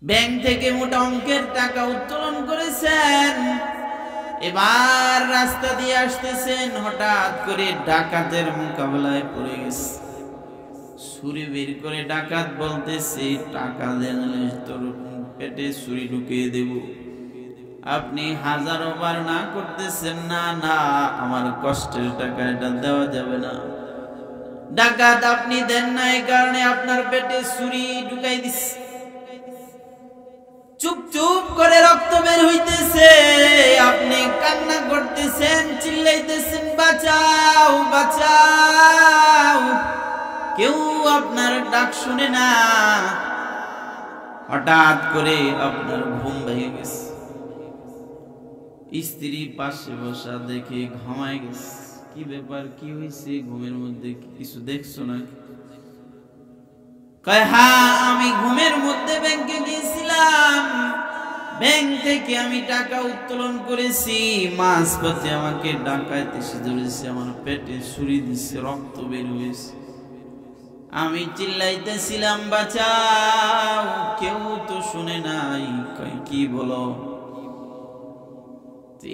Bank থেকে মোটা অঙ্কের টাকা উত্তোলন করেছেন, এবার রাস্তা দিয়ে আসতেছেন, হঠাৎ করে ডাকাতের মোকাবেলায় পড়ে গেছে। ছুরি বের করে ডাকাত বলতেছে, টাকা দেন তোর পেটে ছুরি ঢুকিয়ে দেব। আপনি হাজারো বার না করতেছেন, না না আমার কষ্টের টাকা, এটা দেওয়া যাবে না। ডাকাত আপনি দেন না, এই কারণে আপনার পেটে ছুরি ঢুকাই দিচ্ছে। চুপ চুপ করে রক্ত বের হইতেছে, আপনি কান্না করতেছেন, চিল্লাইতেছেন, বাঁচাও বাঁচাও। কেউ আপনার ডাক শুনে না। হঠাৎ করে আপনার ঘুম ভেঙে গেছে। স্ত্রী পাশে বসা দেখে ঘুমায় গেছে। কি ব্যাপার, কি হয়েছে? ঘুমের মধ্যে কিছু দেখছো না? কয় হ্যাঁ, আমি ঘুমের মধ্যে ব্যাংকে গিয়েছিলাম, ব্যাংক থেকে আমি টাকা উত্তোলন করেছি, মাঝপথে আমাকে ডাকাইতে এসে ধরেছে, আমার পেটে ছুরি দিচ্ছে, রক্ত বের হয়েছে। আমি চিল্লাইতেছিলাম বাঁচাও, কেউ তো শুনে নাই। কয় কি বলো?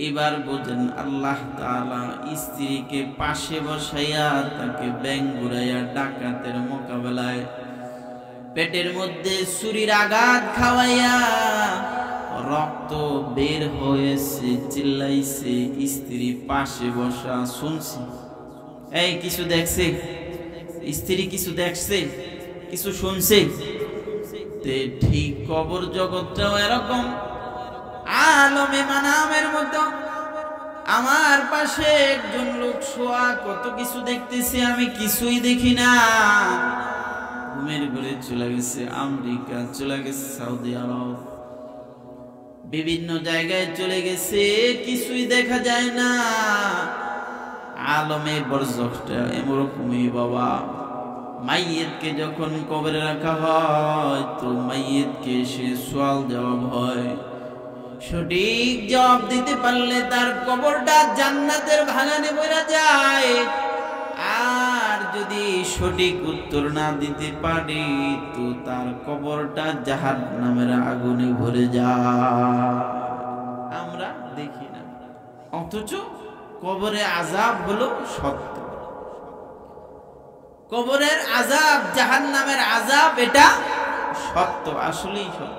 এবার বোঝেন আল্লাহ তাআলা স্ত্রীকে পাশে বসাইয়া তাকে ব্যাংক ঘুরাইয়া ডাকাতের মোকাবেলায় পেটের মধ্যে ছুরির আঘাত খাওয়াইয়া রক্ত বের হয়েছে, চিল্লাইছে। স্ত্রী পাশে বসা শুনছে। এই কিছু দেখছে? স্ত্রী কিছু দেখছে, কিছু শুনছে? ঠিক কবর জগৎটাও এরকম আলমে মানামের মতো। আমার পাশে একজন লোক শোয়া, কত কিছু দেখতেছে, আমি কিছুই দেখি না। ঘুমের ঘরে চলে গেছে আমেরিকা, চলে গেছে সৌদি আরব, বিভিন্ন জায়গায় চলে গেছে, কিছুই দেখা যায় না। আলমে বরজখটা এরকমই বাবা। মাইয়েতকে যখন কবরে রাখা হয় তো মাইয়েতকে সে সওয়াল জবাব হয়। সঠিক জবাব দিতে পারলে তার কবরটা জান্নাতের বাগানে ভরে যায়, আর যদি সঠিক উত্তর না দিতে পারে তো তার কবরটা জাহান্নামের আগুনে ভরে যায়। আমরা দেখি না, অথচ কবরে আযাব হলো সত্য। কবরের আযাব, জাহান্নামের আযাব, এটা সত্য, আসলেই সত্য।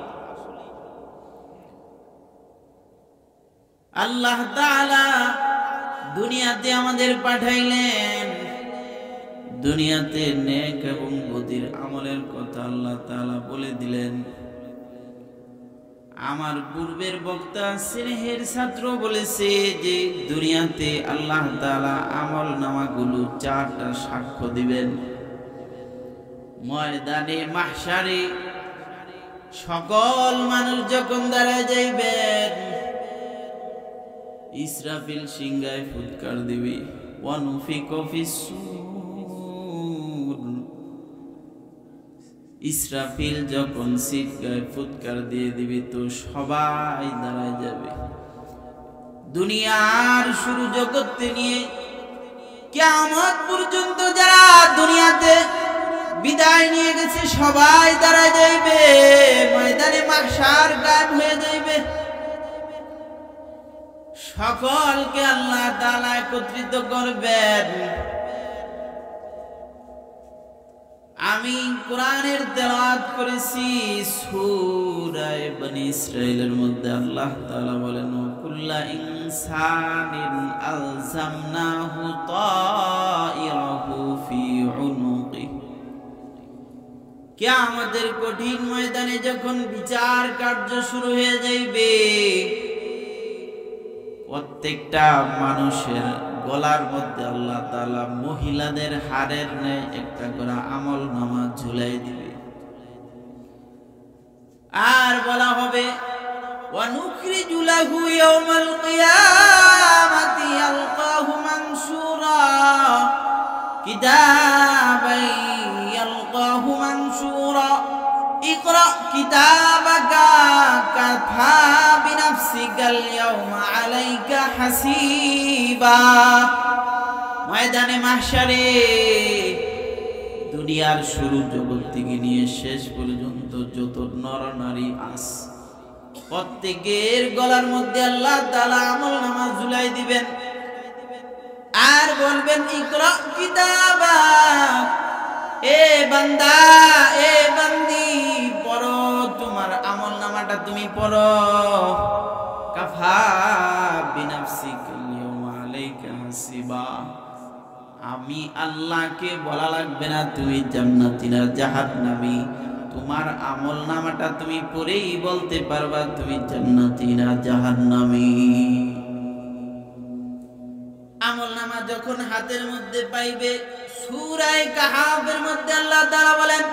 আল্লাহ তাআলা দুনিয়াতে আমাদের পাঠাইলেন, দুনিয়াতে নেক এবং বদির আমলের কথা আল্লাহ তাআলা বলে দিলেন। আমার পূর্বের বক্তা স্নেহের ছাত্র বলেছে যে দুনিয়াতে আল্লাহ তাআলা আমল নামাগুলো 4টা সাক্ষ্য দিবেন। ময়দানে মাহশারে সকল মানুষ যখন দাঁড়ায় যাইবেন, ইসরাফিল সিংহায় ফুৎকার দিবে, ওয়ানুফিকু ফিস-সূর। ইসরাফিল যখন সিংহায় ফুৎকার দিয়ে দিবে তো সবাই দাঁড়ায় যাবে। দুনিয়ার শুরু জগৎ নিয়ে কিয়ামত পর্যন্ত যারা দুনিয়াতে বিদায় নিয়ে গেছে সবাই দাঁড়ায় যাইবে, ময়দানে মাহশার গায়েব হয়ে যাইবে। সকলকে আল্লাহ তাআলা একত্রিত করবেন। আমি কোরআনের তেলাওয়াত করেছি সূরা বনী ইসরাঈলের মধ্যে আল্লাহ তাআলা বলেন, কুল্লা ইনসানিন আলজামনাহু তাইরাহু ফি উনুকিহি। কিয়ামতের কঠিন ময়দানে যখন বিচার কার্য শুরু হয়ে যাইবে, প্রত্যেকটা মানুষের গলার মধ্যে আল্লাহ তাআলা মহিলাদের হাড়ের ন্যায় একটা করে আমল নামা ঝুলাই দিবে। আর বলা হবে, ওয়া নুখরিজু লাহু ইয়াওমাল কিয়ামাতি ইয়ালকাহু মানসুরা, কিতাবান ইয়ালকাহু মানসুরা, ইকরা কিতাবাকা কাফা বিনাফসিকাল ইয়াওমা আলাইকা হাসিবা। ময়দানে মাহশারে দুনিয়ার শুরু জগৎ থেকে নিয়ে শেষ পর্যন্ত যত নরনারী আছে প্রত্যেকের গলার মধ্যে আল্লাহ তাআলা আমলনামা ঝুলাই দিবেন আর বলবেন ইকরা কিতাবাক, এ বান্দা এ বান্দি পড়ো, তোমার আমলনামাটা তুমি পড়ো। কাফা বিনাফসিকা আল-ইয়াওমা আলাইকা হাসিবা, আমি আল্লাহকে বলা লাগবে না তুমি জান্নাতি না জাহান্নামী, তোমার আমলনামাটা তুমি পড়েই বলতে পারবা তুমি জান্নাতি না জাহান্নামী। আমলনামা যখন হাতের মধ্যে পাইবে, সূরা কাহাফের মধ্যে আল্লাহ তাআলা বলেন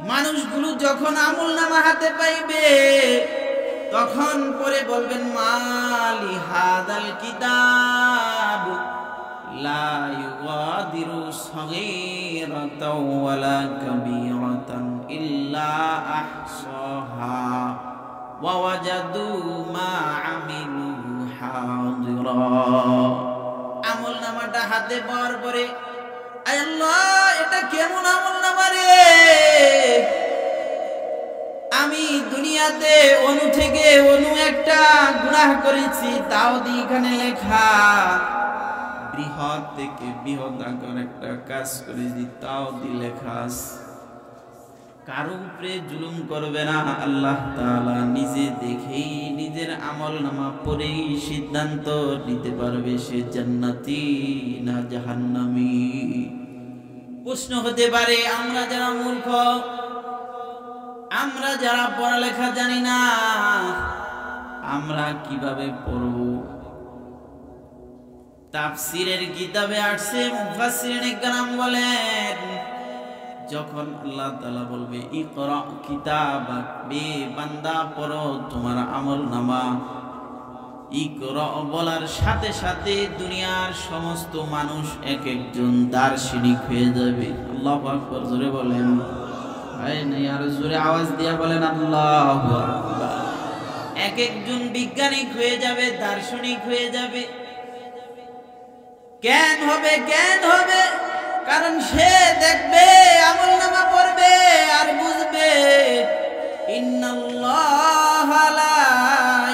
মানুষগুলো যখন আমলনামা হাতে পাইবে তখন পরে বলবেন মালি হাদাল কিতাব লা ইউগাদিরু সগীরাতাও ওয়ালা কাবীরাতান ইল্লা আহসাহা ওয়া ওয়াজাদু মা আমিলু হাদিরা। আমলনামাটা হাতে পাওয়ার পরে আয় আল্লাহ এটা কেমন আমলনামা রে, আমি দুনিয়াতে অনু থেকে অনু একটা গুনাহ করেছি তাও দি এখানে লেখা, বৃহৎ থেকে বৃহৎ আকার একটা কাজ করেছি তাও দি লেখা। কারো উপরে জুলুম করবে না, আল্লাহ তাআলা নিজে দেখেই নিজের আমলনামা পড়েই সিদ্ধান্ত নিতে পারবে সে জান্নাতি না জাহান্নামী। প্রশ্ন হতে পারে আমরা যারা মূর্খ, আমরা যারা পড়ালেখা জানি না, আমরা কিভাবে পড়ব? তাফসীরের কিতাবে আসছে মুফাসসিরিনে কেরাম বলেন যখন আল্লাহ তাআলা বলবে ইকরা কিতাবাক, বে বান্দা পড়ো তোমার আমলনামা, ইকরা বলার সাথে সাথে দুনিয়ার সমস্ত মানুষ এক একজন দার্শনিক হয়ে যাবে। আল্লাহু আকবার, জোরে বলেন। আয় না আর জোরে আওয়াজ দিয়া বলেন আল্লাহু আকবার। এক একজন বিজ্ঞানিক হয়ে যাবে, দার্শনিক হয়ে যাবে। কেন হবে? কেন হবে? কারণ সে দেখবে আমলনামা পড়বে আর বুঝবে ইন্নাল্লাহা লা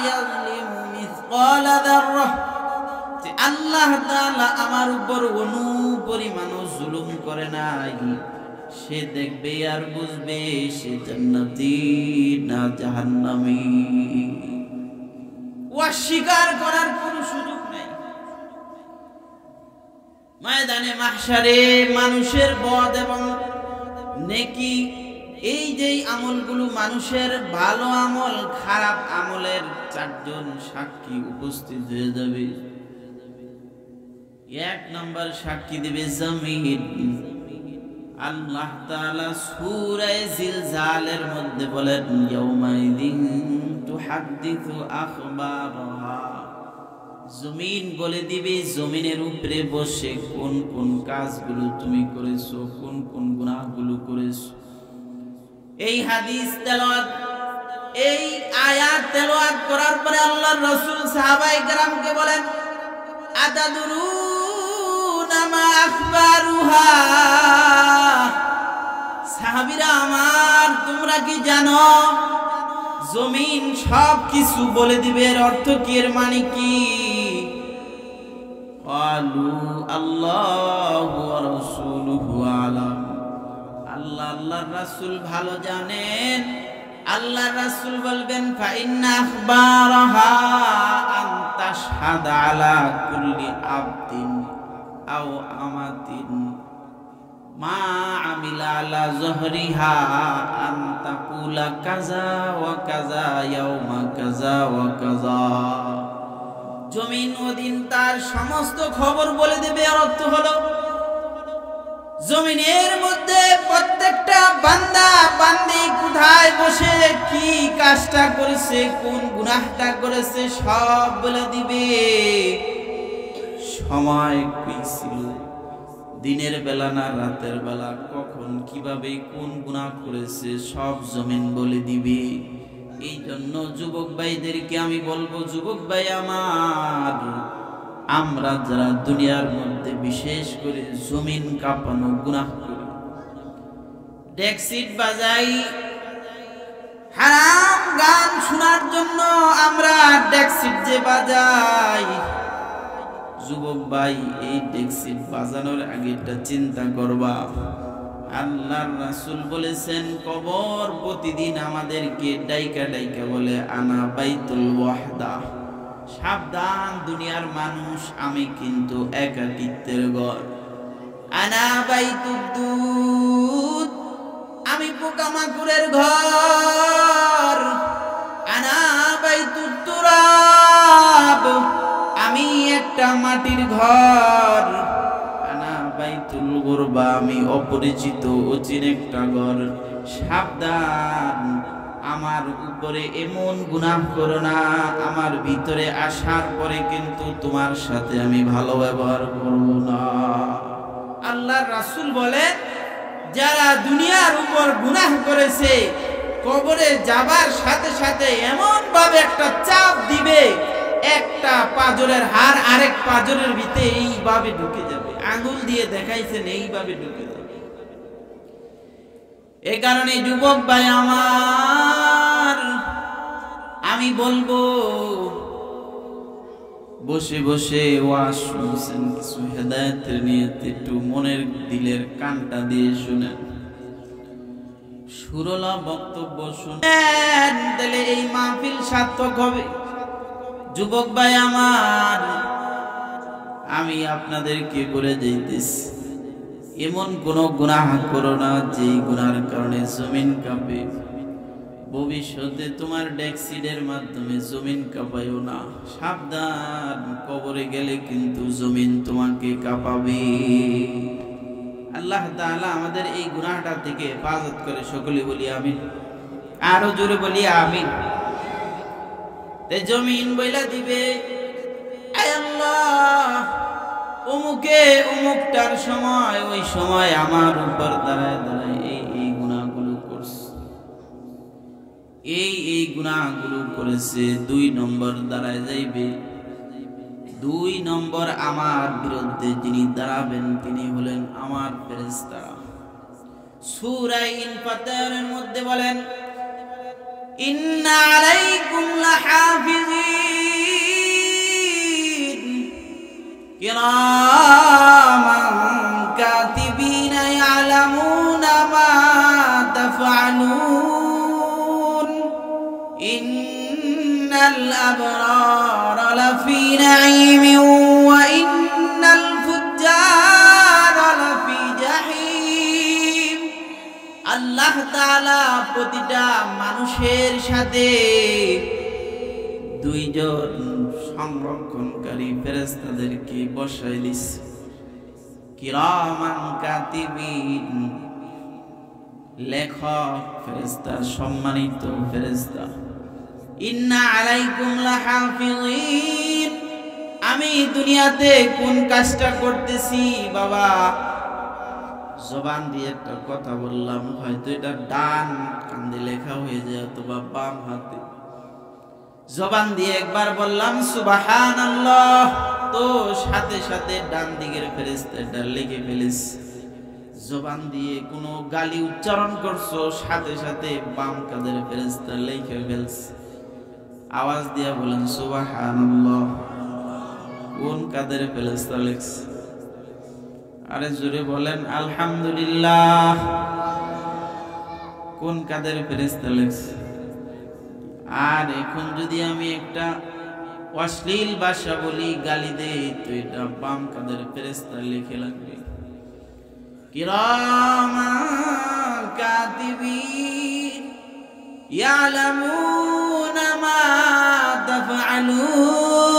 ইয়াযলিমু মিসকালা যাররাহ, যে আল্লাহ তাআলা আমার উপর অনু পরিমাণও জুলুম করে নাই। সে দেখবে আর বুঝবে সে জান্নাতি না জাহান্নামী। অস্বীকার করার কোনো সুযোগ নাই। ময়দানে মাহশারে মানুষের বদ এবং নেকি, এই যে আমলগুলো মানুষের ভালো আমল খারাপ আমলের চারজন সাক্ষী উপস্থিত হয়ে যাবে। এক নাম্বার সাক্ষী দেবে জমিন। আল্লাহ তাআলা সূরা জিলজালের মধ্যে বলেন ইয়াউমাইযিন তুহাদ্দিসু আখবারাহা, জমিন বলে দিবে জমিনের উপরে বসে কোন কোন কাজগুলো তুমি করেছো, কোন কোন গুনাহগুলো করেছো। এই হাদিস তেলাওয়াত, এই আয়াত তেলাওয়াত করার পরে আল্লাহর রাসূল সাহাবায়ে কেরামকে বলেন আতাদরুনা মা আখবারুহা, সাহাবীরা আমার তোমরা কি জানো জমিন সব কিছু বলে দিবে, এর অর্থ কি, এর মানে কি? ক্বালু আল্লাহু ওয়া রাসূলুহু আলাম, আল্লাহ আল্লাহর রাসূল ভালো জানেন। আল্লাহর রাসূল বলবেন ফা ইন্না আখবারাহা আন তাশহাদা আলা কুল্লি আবদিন আও আমাতিন মা আমিলা আলা যহরিহা আন তাকুলা কাযা ওয়া কাযা ইয়াউমা কাযা ওয়া কাযা। জমিন ওদিন তার সমস্ত খবর বলে দেবে। এর অর্থ হলো জমিনের মধ্যে প্রত্যেকটা বান্দা বান্দি কোথায় বসে কি কাজটা করেছে, কোন গুনাহটা করেছে সব বলে দিবে। সময় কি ছিল, দিনের বেলা না রাতের বেলা, কখন কিভাবে কোন গুনাহ করেছে সব জমিন বলে দিবে। এই জন্য যুবক ভাইদেরকে আমি বলবো, যুবক ভাই আমার, আমরা যারা দুনিয়ার মধ্যে বিশেষ করে জমিন কাঁপানো গুনাহ করি, ডেক্সিট বাজাই, হারাম গান শোনার জন্য আমরা ডেক্সিট যে বাজাই। যুবক ভাই, এই ডেক্সিট বাজানোর আগে একটা চিন্তা করবা। আল্লাহর রাসূল বলেছেন, কবর প্রতিদিন আমাদেরকে ডাইকা ডাইকা বলে, আনা বাইতুল ওয়াহদা, সাবধান দুনিয়ার মানুষ, আমি কিন্তু একাকিত্বের ঘর। আনা বাইতুদ্দুদ, আমি পোকামাকড়ের ঘর। আনা বাইতুত্তুরাব, আমি একটা মাটির ঘর। আনা বাইতুল গুরবা, আমি অপরিচিত অচিন একটা ঘর। সাবধান, আমার উপরে এমন গুনাহ করো না, আমার ভিতরে আসার পরে কিন্তু তোমার সাথে আমি ভালো ব্যবহার করব না। আল্লাহর রাসূল বলে, যারা দুনিয়ার উপর গুনাহ করেছে, কবরে যাবার সাথে সাথে এমন ভাবে একটা চাপ দিবে, একটা পাঁজরের হাড় আরেক পাঁজরের ভিতরে এইভাবে ঢুকে যাবে। আঙ্গুল দিয়ে দেখাইছেন, এইভাবে ঢুকে যাবে। এই কারণে যুবক ভাই আমার, আমি বলবো, বসে বসে ওয়াজ শুনছেন, কিছু হেদায়েতের নিয়তে একটু মনের দিলের কানটা দিয়ে শুনেন, সুরলা বক্তব্য শুনেন, তাহলে এই মাহফিল সার্থক হবে। যুবক ভাই আমার, আমি আপনাদেরকে বলে দিতেছি, এমন কোন গুনাহ করো না যে গুনার কারণে জমিন কাঁপে। ভবিষ্যতে তোমার ডেক্সিডের মাধ্যমে জমিন কাঁপায়ও না। সাবধান, কবরে গেলে কিন্তু জমিন তোমাকে কাঁপাবে। আল্লাহ তাআলা আমাদের এই গুনাহটা থেকে হেফাজত করে। সকলে বলি আমিন, আরো জোরে বলি আমিন। তে জমিন বইলা দিবে, আয় আল্লাহ, অমুকে অমুকটার সময়, ওই সময় আমার উপর দাঁড়ায় দাঁড়ায় এই গুনাহগুলো করছে, এই গুনাহগুলো করেছে। 2 নম্বর দাঁড়ায় যাইবে। 2 নম্বর, আমার বিরুদ্ধে যিনি দাঁড়াবেন তিনি হলেন আমার ফেরেশতারা। সূরা ইনফাতারের মধ্যে বলেন, ইন্না আলাইকুম লাহাফিজিন কিরামান কাতিবিনা ইয়ালামুনা মা তাফআলুন ইন্নাল আবরারা লাফি নাঈমিন ওয়া ইন্নাল ফুজ্জারা লাফি জাহিম। আল্লাহ তাআলা প্রতিটা মানুষের সাথে 2 জন সংরক্ষণকারী ফেরেশতাদেরকে বসায় দিছে। কিরামান কাতিবিন, লেখক ফেরেশতা, সম্মানিত ফেরেশতা। ইন্না আলাইকুম লাহাফিজিন, আমি দুনিয়াতে কোন কাজটা করতেছি বাবা, জবান দিয়ে একটা কথা বললাম, হয়তো এটা ডান কান্দে লেখা হয়ে যায় অথবা বাম হাতে। জবান দিয়ে একবার বললাম সুবহানাল্লাহ, তো সাথে সাথে ডান দিকের ফেরেশতাটা লিখে ফেলেছে। জবান দিয়ে কোনো গালি উচ্চারণ করছো, সাথে সাথে বাম কাঁধের ফেরেশতা লিখে ফেলছে। আওয়াজ দিয়ে বলেন সুবহানাল্লাহ, কোন কাঁধের ফেরেশতা লিখছে? আরে জোরে বলেন আলহামদুলিল্লাহ, কোন কাঁধের ফেরেশতা লিখছে? আর এখন যদি আমি একটা অশ্লীল ভাষা বলি, গালি দেই, তো এটা বাম কাঁধের ফেরেশতা লিখে লাগবে। কিরামান কাতিবিন ইয়ালামুনা মা তাফআলুন।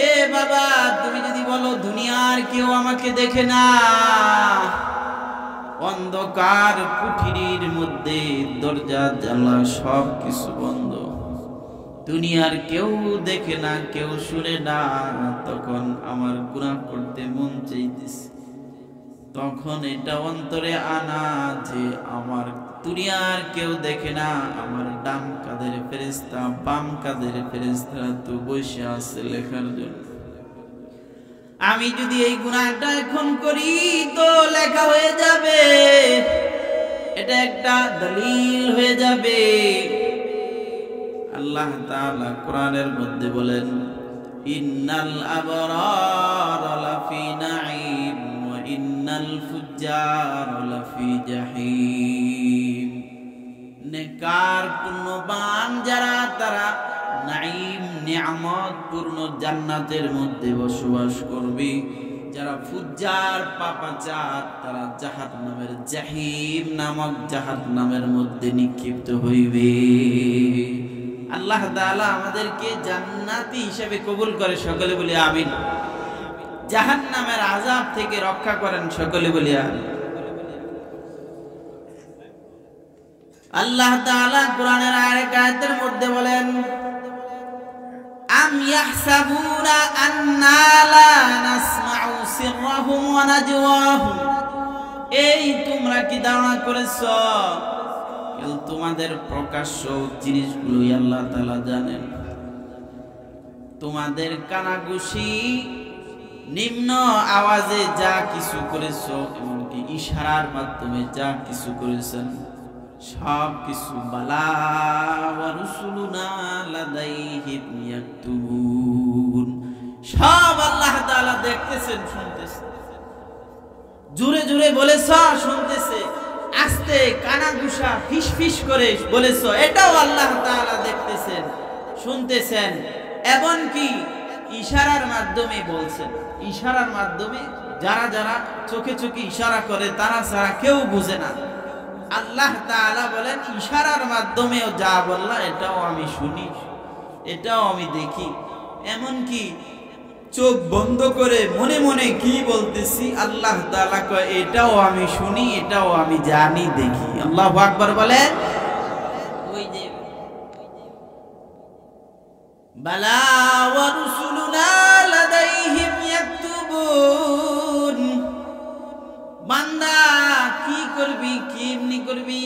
এ বাবা, তুমি যদি বলো দুনিয়ার কেউ আমাকে দেখে না, অন্ধকার কুঠিরির মধ্যে দরজা জানলা সব কিছু বন্ধ, দুনিয়ার কেউ দেখে না, কেউ শুনে না, তখন আমার গুনাহ করতে মন চাইতেছে, তখন এটা অন্তরে আনা যে আমার দুনিয়ার কেউ দেখে না, আমার ডান কাঁধের ফেরেশতা বাম কাঁধের ফেরেশতা তো বসে আছে লেখার জন্য। আমি যদি এই গুনাহটা এখন করি তো লেখা হয়ে যাবে, এটা একটা দলিল হয়ে যাবে। আল্লাহ তাআলা কোরআনের মধ্যে বলেন, ইন্নাল আবরারা লাফি নাঈম ওয়া ইন্নাল ফুজ্জারা লাফি জাহিম। নেকার পুণ্যবান যারা তারা নাঈম নিয়ামত পূর্ণ জান্নাতের মধ্যে বসবাস করবে, যারা ফুজ্জার পাপাচার তারা জাহান্নামের জাহিম নামক জাহান্নামের মধ্যে নিক্ষিপ্ত হইবে। আল্লাহ তাআলা আমাদেরকে জান্নাতি হিসেবে কবুল করে, সকলে বলি আমিন। জাহান্নামের আযাব থেকে রক্ষা করেন, সকলে বলি আমিন। আল্লাহ তাআলা কোরআনের আরেক আয়াতের মধ্যে বলেন, আম ইয়াহসাবুনা আন্না লা নাসমাউ সিররাহুম ওয়া নাজওয়াহুম। এই তোমরা কি ধারণা করেছো তোমাদের প্রকাশ্য জিনিসগুলোই আল্লাহ তাআলা জানেন? তোমাদের কানাঘুষি নিম্ন আওয়াজে যা কিছু করেছো, এমনকি ইশারার মাধ্যমে যা কিছু করেছেন, সব কিছু বালা ওয়া রুসুলুনা লাদাইহিম ইয়াকতুবুন, সব আল্লাহ তাআলা দেখতেছেন, শুনতেছেন। জোরে জোরে বলেছ শুনতেছে, আস্তে কানাঘুষা ফিসফিস করে বলেছ এটাও আল্লাহ তাআলা দেখতেছেন, শুনতেছেন। এমনকি ইশারার মাধ্যমে বলছেন, ইশারার মাধ্যমে যারা যারা চোখে চোখে ইশারা করে তারা ছাড়া কেউ বুঝে না। আল্লাহ তাআলা বলেন ইশারার মাধ্যমেও যা বললা এটাও আমি শুনি, এটাও আমি দেখি। এমনকি চোখ বন্ধ করে মনে মনে কি বলতেছি আল্লাহ তাআলা কয় এটাও আমি শুনি, এটাও আমি জানি, দেখি। আল্লাহু আকবার বলেন। ওই যে বালা ওয়া রুসুলুনা লাদাইহিম ইয়াকতুবুন, বান্দা কি করবি, কেমনি করবি,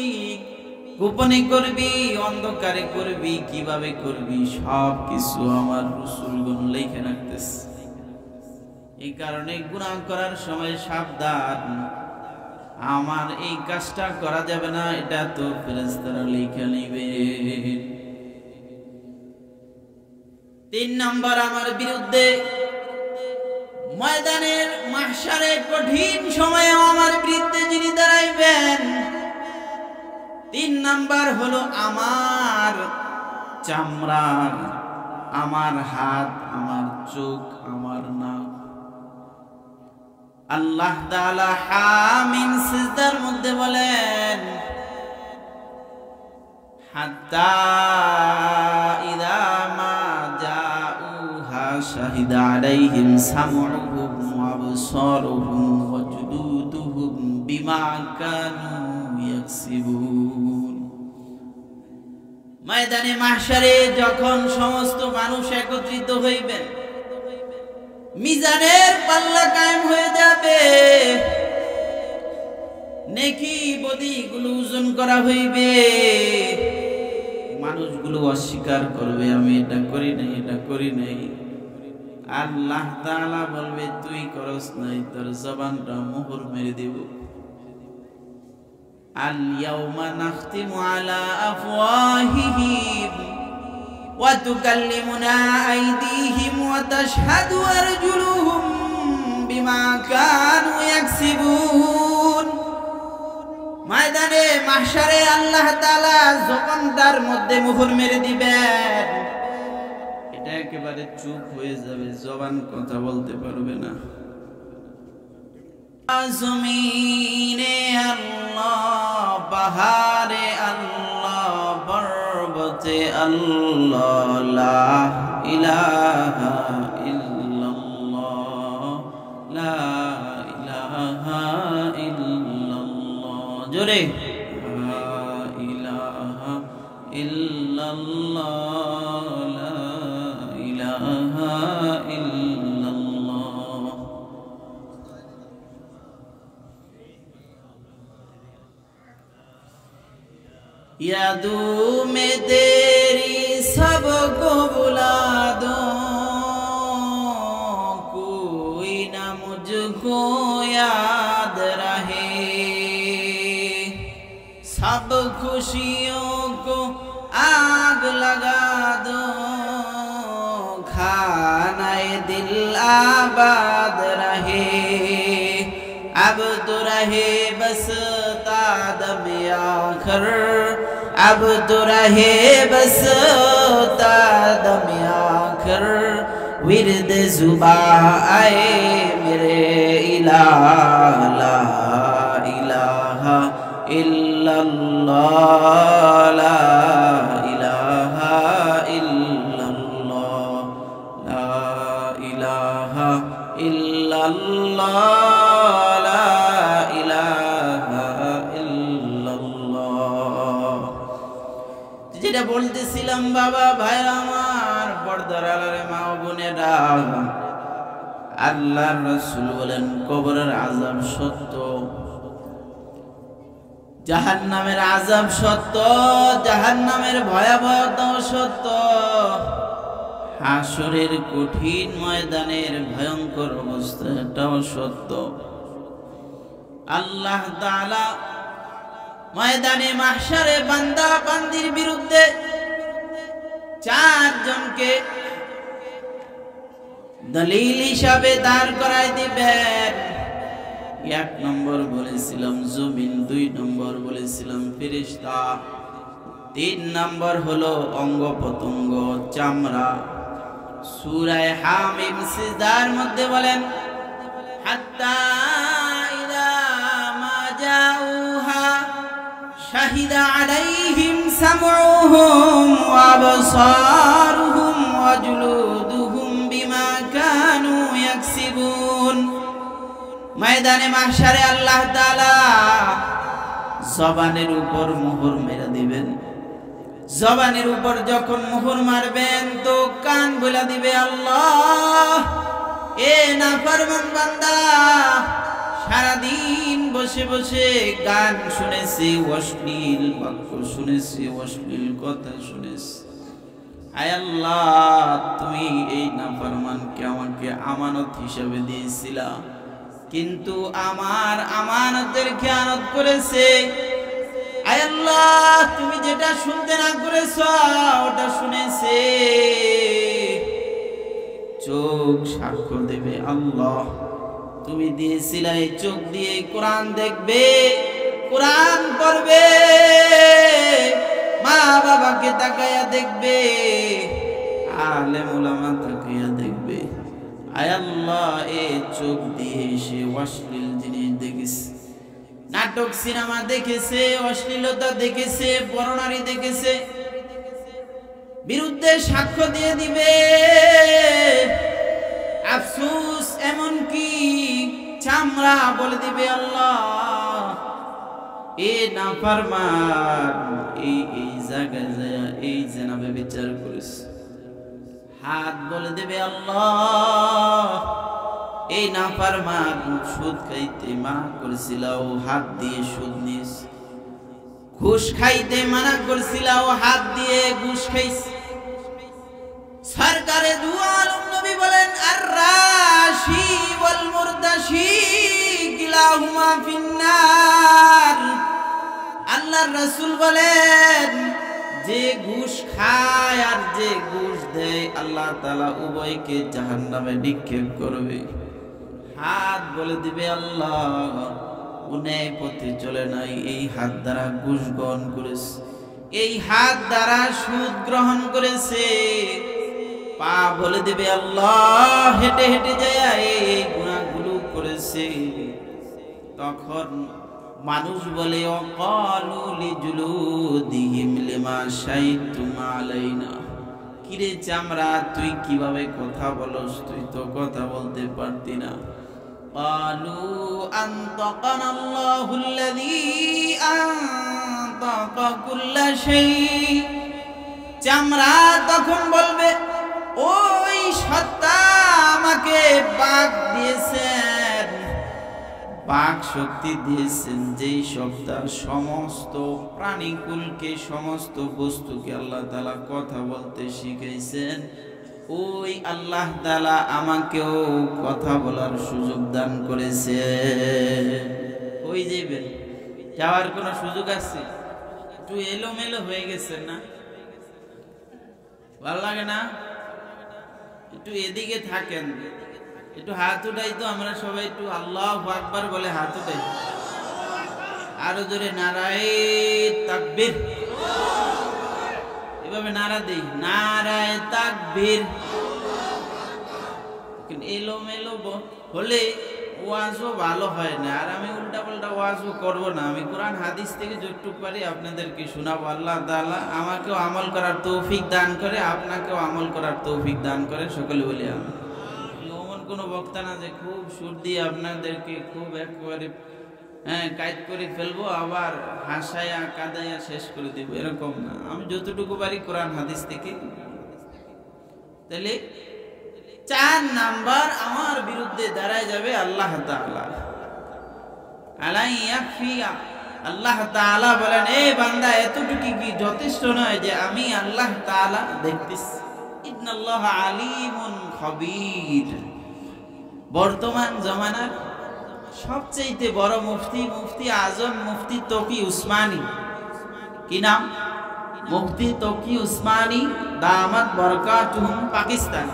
গোপনে করবি, অন্ধকারে করবি, কিভাবে করবি, সব কিছু আমার রাসূলগণ লিখে রাখতেছে। এই কারণে গুনাহ করার সময় সাবধান, আমার এই কাজটা করা যাবে না, এটা তো ফেরেশতারা লিখে নেবে। 3 নম্বর, আমার বিরুদ্ধে ময়দানের মাহশারে কঠিন সময়ে আমার বিরুদ্ধে যিনি দাঁড়াইবেন, 3 নাম্বার হলো আমার চামড়া, আমার হাত, আমার চোখ, আমার নাক। আল্লাহ তাআলা হামিম সিজদার মধ্যে বলেন, হাত্তা ইযা মা জাউহা শাহিদা আলাইহিম সামউহুম ওয়া আবসারুহুম ওয়া জুলুদুহুম বিমা কানু ইয়াকসিবুন। ময়দানে মাহশারে যখন সমস্ত মানুষ একত্রিত হইবেন, মিজানের পাল্লা কায়েম হয়ে যাবে, নেকি বদিগুলো ওজন করা হইবে, মানুষগুলো অস্বীকার করবে আমি এটা করি নাই, এটা করি নাই। আল্লাহ তাআলা বলবে তুই করস নাই, তোর জবানটা মোহর মেরে দেব। আল ইয়াউমা নাখতিমু আলা আফওয়াহিহিম ওয়া তুকাল্লিমুনা আইদিহিম ওয়া তাশহাদু আরজুলুহুম বিমা কানু ইয়াকসিবুন। ময়দানে মাহশারে আল্লাহ তাআলা জবানটার মধ্যে মোহর মেরে দিবেন, এটা একেবারে চুপ হয়ে যাবে, জবান কথা বলতে পারবে না। জমিনে আল্লাহ, পাহাড়ে আল্লাহ, পর্বতে আল্লাহ, লা ইলাহা ইল্লাল্লাহ, লা ইলাহা ইল্লাল্লাহ। জোরে লা ইলাহা ইল্লাল্লাহ, লা ইলাহা ইল্লাল্লাহ। यादू में तेरी सबको बुला दो, कोई सब खुशियों को आग लगा दो, खानाए दिल आबाद रहे, अब तो रहे बस तादम आखिर, अब तो रहे बस तादम आखिर, विर्द जुबा आए मेरे इलाह, ला इलाहा इल्लल्लाह, ला इलाहा इल्लल्लाह, ला इलाहा इल्लल्लाह, ला इलाहा इल्लल्लाহ। যেটা বলতেছিলাম বাবা ভাইরা আমার, পর্দার আড়ালে মা ও বোনেরা, আল্লাহর রাসূল বলেন কবরের আযাব সত্য, জাহান্নামের আযাব সত্য, জাহান্নামের ভয়াবহতা সত্য, হাসরের কঠিন ময়দানের ভয়ঙ্কর অবস্থাটাও সত্য। আল্লাহ তাআলা ময়দানে মাহশারে বান্দা বান্দির বিরুদ্ধে চারজনকে দলিল হিসাবে দাঁড় করাই দিবেন। এক নম্বর বলেছিলাম জমিন, দুই নম্বর বলেছিলাম ফেরেশতা, তিন নম্বর হলো অঙ্গ প্রত্যঙ্গ চামড়া। সূরা হামিম সিজদার মধ্যে বলেন হাত্তা ইযা মা জাউহা শাহিদা আলাইহিম সামউহুম ওয়া আবসারুহুম ওয়া জুলুদুহুম বিমা কানু ইয়াকসিবুন। ময়দানে মাহশারে আল্লাহ তাআলা জবানের উপর মোহর মেরে দিবেন। জবানের উপর যখন মোহর মারবেন তো কান বলে দিবে আল্লাহ, এ নাফরমান বান্দা সারাদিন বসে বসে গান শুনেছি, অশ্লীল বাক্য শুনেছি, অশ্লীল কথা শুনেছি। আয় আল্লাহ, তুমি এই নাফরমানকে আমাকে আমানত হিসেবে দিয়েছিলা, কিন্তু আমার আমানতের খেয়ানত করেছে। আয় আল্লাহ, তুমি যেটা শুনতে না করেছ ওটা শুনেছে। চোখ সাক্ষ্য দেবে আল্লাহ, তুমি দিয়েছিলে এই চোখ দিয়ে কোরআন দেখবে, কোরআন পড়বে, মা বাবাকে তাকাইয়া দেখবে, আলেম ওলামা তাকাইয়া দেখবে। আয় আল্লাহ, এ চোখ দিয়ে সে অশ্লীল জিনিস দেখেছে, নাটক সিনেমা দেখেছে, অশ্লীলতা দেখেছে, পরনারী দেখেছে, বিরুদ্ধে সাক্ষ্য দিয়ে দিবে। আফসোস, এমন কি চামড়া বলে দিবে আল্লাহ, এ নাফরমান এই জায়গায় যায় এই জেনাবে বিচার করেছে। হাত বলে দেবে আল্লাহ, এই নাফরমান সুদ খাইতে মানা করেছিল, ও হাত দিয়ে সুদ নিস। ঘুষ খাইতে মানা করেছিল, ও হাত দিয়ে ঘুষ খাইছে। সরকারে দু আলম নবী বলেন আর রাশি ওয়াল মুরতাশি কিলাহুমা ফিন্নার। আল্লাহর রাসূল বলেন যে ঘুষ খায় আর যে ঘুষ দেয় আল্লাহ তাআলা উভয়কে জাহান্নামে নিক্ষেপ করবে। হাত বলে দিবে আল্লাহ, উনাই পথে চলে নাই, এই হাত দ্বারা ঘুষ গ্রহণ করেছে, এই হাত দ্বারা সুদ গ্রহণ করেছে। পা বলে দিবে আল্লাহ, হেঁটে হেঁটে যায় এই গুনাহগুলো করেছে। তখন মানুষ বলে অকালু লিজুলুদিহিম লিমা শাহিদতুম আলাইনা, কিরে চামড়া তুই কিভাবে কথা বলস, তুই তো কথা বলতে পারতি না। ক্বালু আনতাকানা আল্লাহুল্লাযী আনতাকা কুল্লা শাই। চামড়া তখন বলবে ওই সত্তা আমাকে বাক দিয়েছেন, বাক শক্তি দিয়েছেন, যেই সত্তা সমস্ত প্রাণীকুলকে সমস্ত বস্তুকে আল্লাহ তাআলা কথা বলতে শিখাইছেন, ওই আল্লাহ তাআলা আমাকেও কথা বলার সুযোগ দান করেছে। ওই যাইবেন, যাওয়ার কোনো সুযোগ আছে? একটু এলোমেলো হয়ে গেছে না? ভালো লাগে না? একটু এদিকে থাকেন, একটু হাত উঠাই তো আমরা সবাই, একটু আল্লাহু আকবার বলে হাত উঠাই, আরো জোরে নারায়ে তাকবীর, এভাবে নারা দেই, নারায়ে তাকবীর। এলোমেলো হলে ওয়াজও ভালো হয় না, আর আমি উল্টা পাল্টা ওয়াজও করবো না। আমি কোরআন হাদিস থেকে যতটুকু পারি আপনাদেরকে শোনাবো। আল্লাহ তাআলা আমাকেও আমল করার তৌফিক দান করে, আপনাকেও আমল করার তৌফিক দান করে, সকলে বলি আমি। এমন কোনো বক্তা না যে খুব সুর দিয়ে আপনাদেরকে খুব একেবারে কায়েদ করে ফেলবো, আবার হাসায়া কাদাইয়া শেষ করে দেব, এরকম না। আমি যতটুকু পারি কোরআন হাদিস থেকে। তাহলে 4 নাম্বার আমার বিরুদ্ধে দাঁড়ায় যাবে আল্লাহ তাআলা। আলাই ইয়াকফিয়া, আল্লাহ তাআলা বলেন, এই বান্দা এতটুকু কি যথেষ্ট নয় যে আমি আল্লাহ তাআলা দেখতেছি? ইন্নাল্লাহা আলিমুন খবীর। বর্তমান জামানার সবচেয়ে বড় মুফতি, মুফতি আজম মুফতি তকি উসমানী। কি নাম? মুফতি তকি উসমানী দামাত বরকাতুহুম, পাকিস্তান।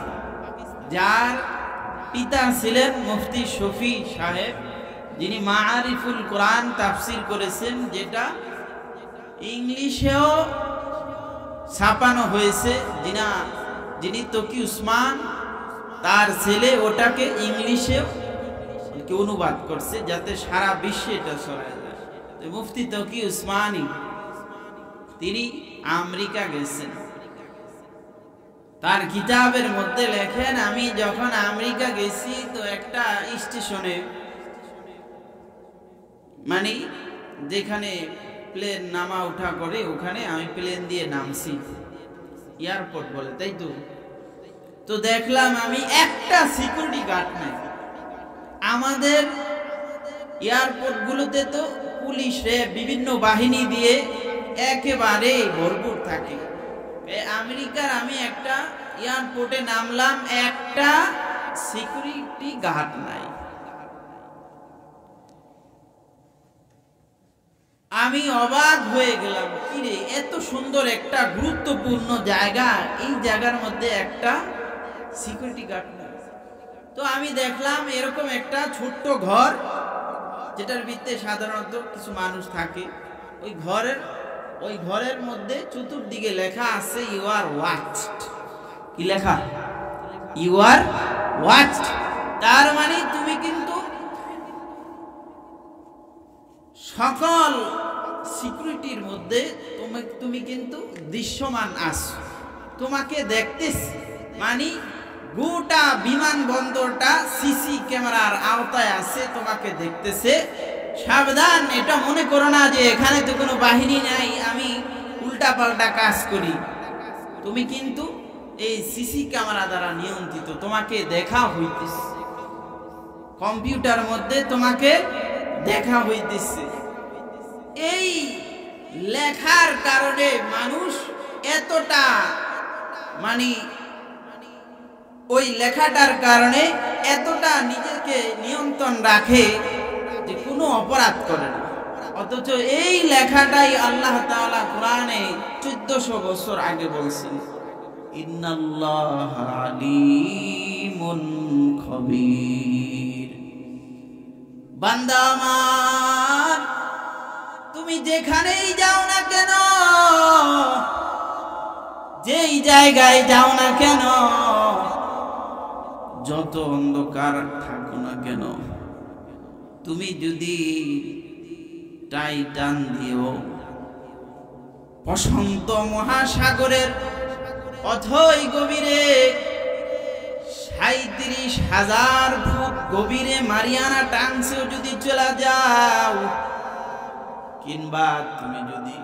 যার পিতা ছিলেন মুফতি শফি সাহেব, যিনি মাআরিফুল কোরআন তাফসির করেছেন, যেটা ইংলিশেও ছাপানো হয়েছে। যিনি তকি উসমান, তার ছেলে ওটাকে ইংলিশেও অনুবাদ করছে, যাতে সারা বিশ্বে এটা ছড়ায় যায়। মুফতি তকি উসমানী তিনি আমেরিকা গেছেন। তার কিতাবের মধ্যে লেখেন, আমি যখন আমেরিকা গেছি তো একটা স্টেশনে, মানে যেখানে প্লেন নামা উঠা করে, ওখানে আমি প্লেন দিয়ে নামছি, এয়ারপোর্ট বলে তাই তো। তো দেখলাম আমি একটা সিকিউরিটি গার্ড নাই। আমাদের এয়ারপোর্ট গুলোতে তো পুলিশে বিভিন্ন বাহিনী দিয়ে একেবারে ভরপুর থাকে। আমেরিকার আমি একটা এয়ারপোর্টে নামলাম, একটা সিকিউরিটি গার্ড নাই। আমি অবাক হয়ে গেলাম, কিরে এত সুন্দর একটা গুরুত্বপূর্ণ জায়গা, এই জায়গার মধ্যে একটা সিকিউরিটি গার্ড নাই। তো আমি দেখলাম এরকম একটা ছোট্ট ঘর, যেটার ভিতরে সাধারণত কিছু মানুষ থাকে। ওই ঘরের মধ্যে চতুর্দিকে লেখা আছে ইউ আর ওয়াচড। কি লেখা? You are watched. তার মানে তুমি কিন্তু সকল সিকিউরিটির মধ্যে তুমি কিন্তু দৃশ্যমান আছো, তোমাকে দেখতেছি। মানে গোটা বিমানবন্দরটা সিসি ক্যামেরার আওতায় আছে, তোমাকে দেখতেছে। সাবধান, এটা মনে করো না যে এখানে তো কোনো বাহিনী নাই, আমি উল্টা পাল্টা কাজ করি। তুমি কিন্তু এই সিসি ক্যামেরা দ্বারা নিয়ন্ত্রিত, তোমাকে দেখা হইতেছে, কম্পিউটার মধ্যে তোমাকে দেখা হইতেছে। এই লেখার কারণে মানুষ এতটা, মানে ওই লেখাটার কারণে এতটা নিজেকে নিয়ন্ত্রণ রাখে যে কোনো অপরাধ করে না। অথচ এই লেখাটাই আল্লাহ তাআলা কোরআনে 1400 বছর আগে বলছেন, ইন্নাল্লাহা আলিমুন খবীর। বান্দা আমার, তুমি যেখানেই যাও না কেন, যেই জায়গায় যাও না কেন, যত অন্ধকার থাকো না কেন, তুমি যদি টাইটান দিও প্রশান্ত মহাসাগরের অথই গভীরে 37,000 ফুট গভীরে মারিয়ানা ট্রায়াঙ্গলেও যদি চলে যাও, কিংবা তুমি যদি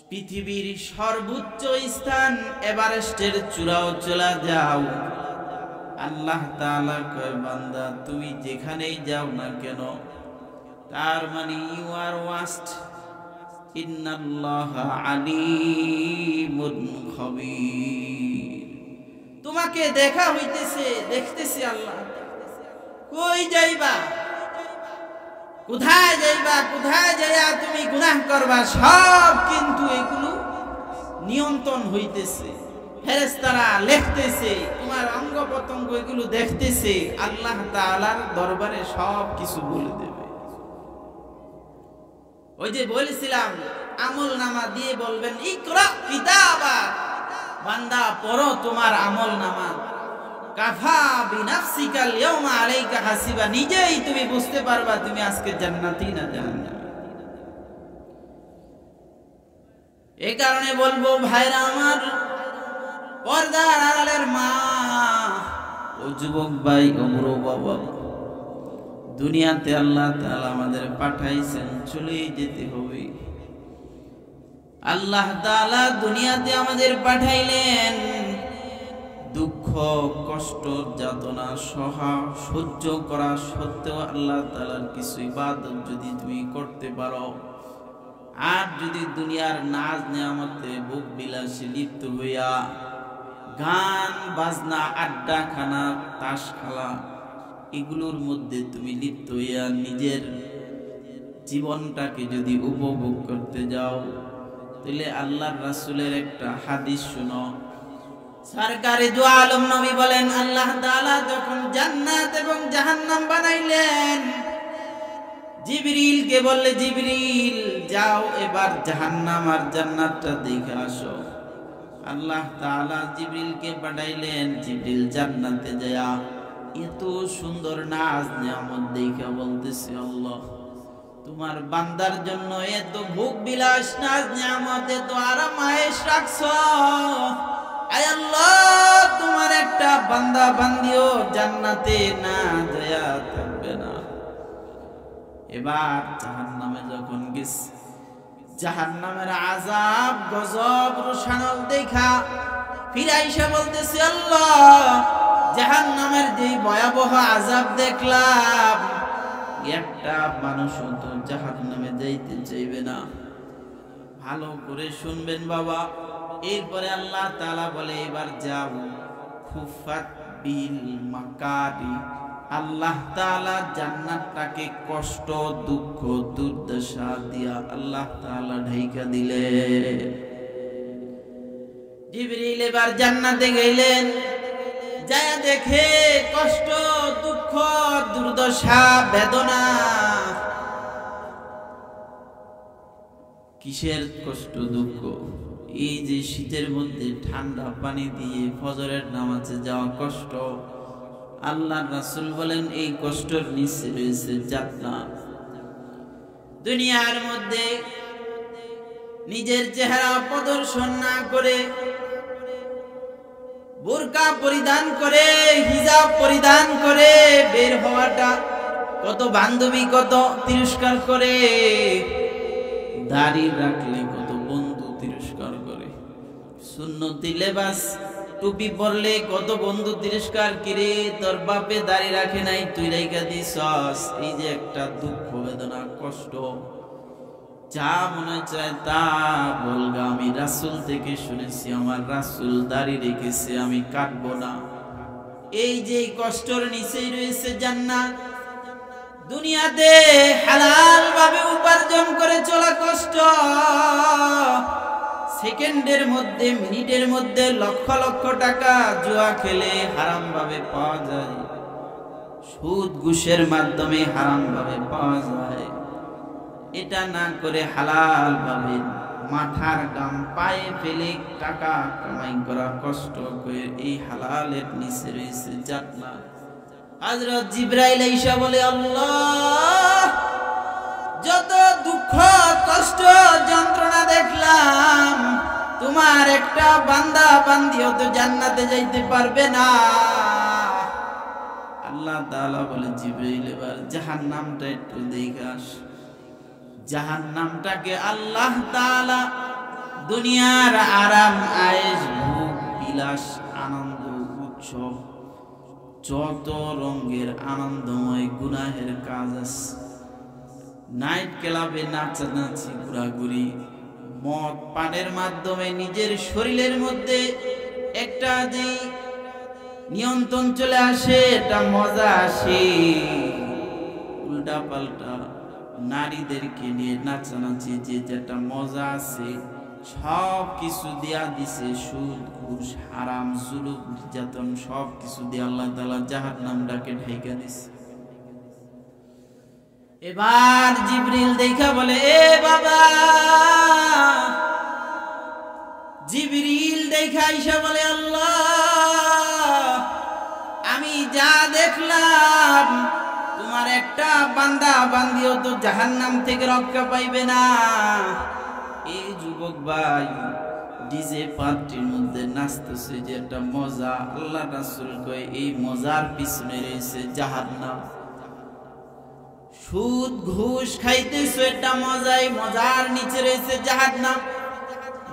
পৃথিবীর সর্বোচ্চ স্থান এভারেস্টের চূড়াও চলে যাও, আল্লাহ তাআলা কয় বান্দা তুমি যেখানেই যাও না কেন, তার মানে ইউ আর ওয়াচড। ইন্নাল্লাহা আলিমুন খবীর। তোমাকে দেখা হইতেছে, দেখতেছি আল্লাহ। কই যাইবা? কোথায় যাইবা, কোথায় যাইয়া তুমি গুনাহ করবা, সব কিন্তু এগুলো নিয়ন্ত্রণ হইতেছে। ফেরেশতারা লিখতেছে, তোমার অঙ্গ প্রত্যঙ্গ এগুলো দেখতেছে, আল্লাহ তাআলার দরবারে সব কিছু বলে দেবে। ওই যে বলেছিলাম, আমল নামা দিয়ে বলবেন ইকরা কিতাবা, বান্দা পড়ো তোমার আমল নামা, কাফা বিনাফসিকাল ইয়াউমা আলাইকা হাসিবা, নিজেই তুমি বুঝতে পারবা তুমি আজকে জান্নাতি না জাহান্নামী। এই কারণে বলবো ভাইরা আমার, পর্দার আড়ালের মা ও যুবক ভাই ও বুড়ো বাবা, দুনিয়াতে আল্লাহ তাআলা আমাদের পাঠাইছেন, চলেই যেতে হবে। আল্লাহ তাআলা দুনিয়াতে আমাদের পাঠাইলেন দুঃখ কষ্ট যাতনা সহ্য করা সত্ত্বেও আল্লাহ তাআলার কিছু ইবাদত যদি তুমি করতে পারো, আর যদি দুনিয়ার নাজ নিয়ামতে ভোগ বিলাসে লিপ্ত হইয়া গান বাজনা আড্ডা খানা তাস খেলা এগুলোর মধ্যে তুমি লিপ্ত হইয়া নিজের জীবনটাকে যদি উপভোগ করতে যাও, তাহলে আল্লাহর রাসূলের একটা হাদিস শুনো। সরকারে দু আলম নবী বলেন, আল্লাহ তাআলা যখন জান্নাত এবং জাহান্নাম বানাইলেন, জিবরিলকে বললে, জিবরিল যাও এবার জাহান্নাম আর জান্নাতটা দেখে আসো। আল্লাহ তাআলা জিবরিলকে পাঠাইলেন, জিবরিল জান্নাতে যায় এত সুন্দর নাজ নিয়ামত দেখে বলতেছে, আল্লাহ তোমার বান্দার জন্য এত ভোগ বিলাস নাজ নিয়ামত এত আরাম আয়েশ রাখছো, আয় আল্লাহ তোমার একটা বান্দা বান্দিও জান্নাতে না যায় থাকবে না। এবার জাহান্নামে যখন গেছে, জাহান্নামের আযাব গজব রোশানল দেখা ফিরে আইসা বলতেছে, আল্লাহ জাহান্নামের যে ভয়াবহ আযাব দেখলাম, একটা মানুষও তো জাহান্নামে যাইতে চাইবে না। ভালো করে শুনবেন বাবা। এরপরে আল্লাহ তাআলা বলে, এবার যাও খুফাত বিল মাকারি, আল্লাহ তাআলা জান্নাতটাকে কষ্ট দুঃখ দুর্দশা দিয়া আল্লাহ তাআলা ঢাইকা দিলে। জিবরিল এবার জান্নাতে গেলেন, যায় দেখে কষ্ট দুঃখ দুর্দশা বেদনা। কিসের কষ্ট দুঃখ? এই যে শীতের মধ্যে ঠান্ডা পানি দিয়ে ফজরের নামাজে যাওয়া কষ্ট, আল্লাহর রাসূল বলেন এই কষ্টের নিচে রয়েছে জান্নাত। দুনিয়ার মধ্যে নিজের চেহারা প্রদর্শন না করে, বোরকা পরিধান করে হিজাব পরিধান করে বের হওয়াটা কত বান্ধবী কত তিরস্কার করে, দাড়ি রাখলে কত বন্ধু তিরস্কার করে, সুন্নতি লেবাস টুপি পরলে কত বন্ধু তিরস্কার করে, তোর বাপে দাড়ি রাখে নাই তুই রাইখা দিছস। এই যে একটা দুঃখ বেদনা কষ্ট, যা মনে চায় তা বলগা, আমি রাসূল থেকে শুনেছি আমার রাসূল দাড়ি রেখেছে আমি কাটবো না। এই যে কষ্টের নিচেই রয়েছে জান্নাত। দুনিয়াতে হালাল ভাবে উপার্জন করে চলা কষ্ট, সেকেন্ডের মধ্যে মিনিটের মধ্যে লক্ষ লক্ষ টাকা জুয়া খেলে হারাম ভাবে পাওয়া যায়, সুদ ঘুষের মাধ্যমে হারাম ভাবে পাওয়া যায়। এটা না করে হালাল ভাবে মাথার গাম পায়ে ফেলে টাকা কামাই করা কষ্ট করে, এই হালালের নিচে রয়েছে জান্নাত। হযরত জিবরাইল আইসা বলে, আল্লাহ যত দুঃখ কষ্ট যন্ত্রণা দেখলাম, তোমার একটা বান্দা বান্দিও তো জান্নাতে যাইতে পারবে না। আল্লাহ তাআলা বলে, জিবরাইল এবার জাহান্নামটা একটু দেখাস। জাহান্নামটাকে আল্লাহ তাআলা দুনিয়ার আরাম আয়েশ ভোগ বিলাস আনন্দ উৎসব যত রঙের আনন্দময় গুনাহের কাজ আছে, নাইট ক্লাবে নাচানাচি ঘোরাঘুরি মদ পানের মাধ্যমে নিজের শরীরের মধ্যে একটা যে নিয়ন্ত্রণ চলে আসে, এটা মজা আসে, উল্টা পাল্টা নারীদেরকে নিয়ে নাচানাচি যে যেটা মজা আছে সব কিছু দিয়া দিছে, সুদ ঘুষ হারাম জুলুম নির্যাতন সব কিছু দিয়ে আল্লাহ তাআলা জাহান্নামটাকে ঢাইকা দিছে। এবার জিবরিল দেখা বলে, এ বাবা, জিবরিল দেখা আইসা বলে, আল্লাহ আমি যা দেখলাম তোমার একটা বান্দা বান্দিও তো জাহান্নাম থেকে রক্ষা পাইবে না। এই যুবক ভাই ডিজে পার্টির মধ্যে নাচতেছে যে একটা মজা, আল্লাহ রাসূল কয় এই মজার পিছনে রয়েছে জাহান্নাম। সুদ ঘুষ খাইতেছো একটা মজাই, মজার নিচে রয়েছে জাহান্নাম।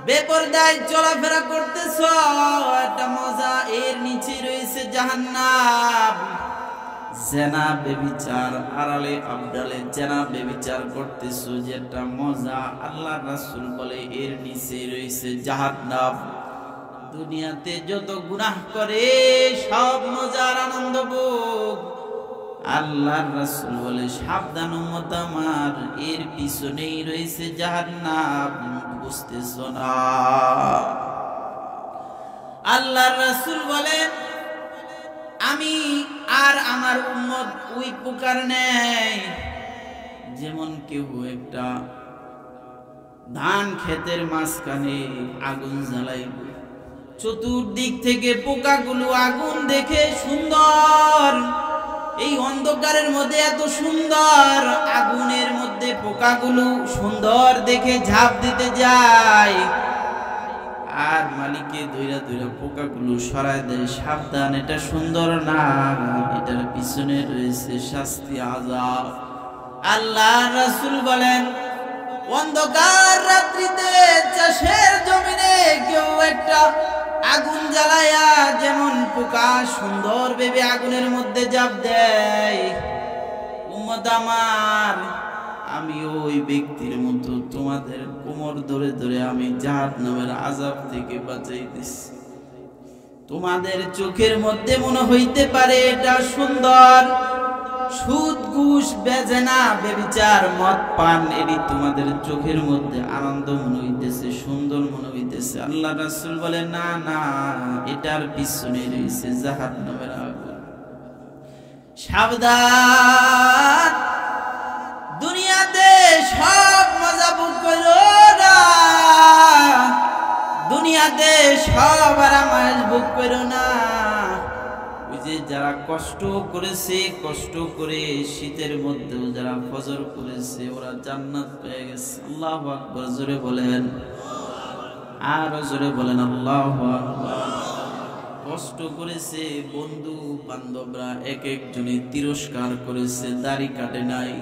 বেপরদায় চলাফেরা করতেছো একটা মজা, এর নিচে রয়েছে জাহান্নাম। জেনা বেবিচার আড়ালে আবডালে জেনা বেবিচার করতেছো যে একটা মজা, আল্লাহ রাসূল বলে এর নিচে রয়েছে জাহান্নাম। দুনিয়াতে যত গুনাহ করে সব মজার আনন্দ ভোগ, আল্লাহ রাসূল বলে সাবধান উম্মত আমার, এর পিছনেই রয়েছে জাহান্নাম। বুঝতেছো না? আল্লাহ রাসূল বলেন আমি আর আমার উম্মত ওই প্রকার নেই যেমন কেউ একটা ধান ক্ষেতের মাঝখানে আগুন জ্বালাইবে, চতুর্দিক থেকে পোকাগুলো আগুন দেখে সুন্দর, এই অন্ধকারের মধ্যে এত সুন্দর আগুনের মধ্যে পোকাগুলো সুন্দর দেখে ঝাঁপ দিতে যায়, আর মালিকে দইরা দইরা পোকাগুলো সরায় দেয়, সাবধান এটা সুন্দর না, এটার পিছনে রয়েছে শাস্তি আযাব। আল্লাহ রাসূল বলেন অন্ধকার রাত্রিতে চাষের জমিনে কেউ একটা আগুন জ্বালায়া যেমন পোকা সুন্দর ভেবে আগুনের মধ্যে ঝাঁপ দেয়, উম্মত আমার আমি ওই ব্যক্তির মতো তোমাদের কোমর ধরে ধরে আমি জাহান্নামের আযাব থেকে বাঁচাইতেছি। তোমাদের চোখের মধ্যে মনে হইতে পারে এটা সুন্দর, সুদ ঘুষ বেজেনা বেবিচার মদ পান এটি তোমাদের চোখের মধ্যে আনন্দ মনে হইতেছে, সুন্দর মনে হইতেছে। আল্লাহ রাসূল বলে না না, এটার পিছনে রয়েছে জাহান্নামের আগুন। সাবধান, দুনিয়াতে সব মজা ভোগ করো না, দুনিয়াতে সব আরামায়েশ ভোগ করো না। ওই যে যারা কষ্ট করেছে, কষ্ট করে শীতের মধ্যেও যারা ফজর করেছে ওরা জান্নাত পেয়ে গেছে। আল্লাহু আকবার, জোরে বলেন, আর জোরে বলেন আল্লাহু আকবার। কষ্ট করেছে, বন্ধু বান্ধবরা এক একজনে তিরস্কার করেছে, দাড়ি কাটে নাই,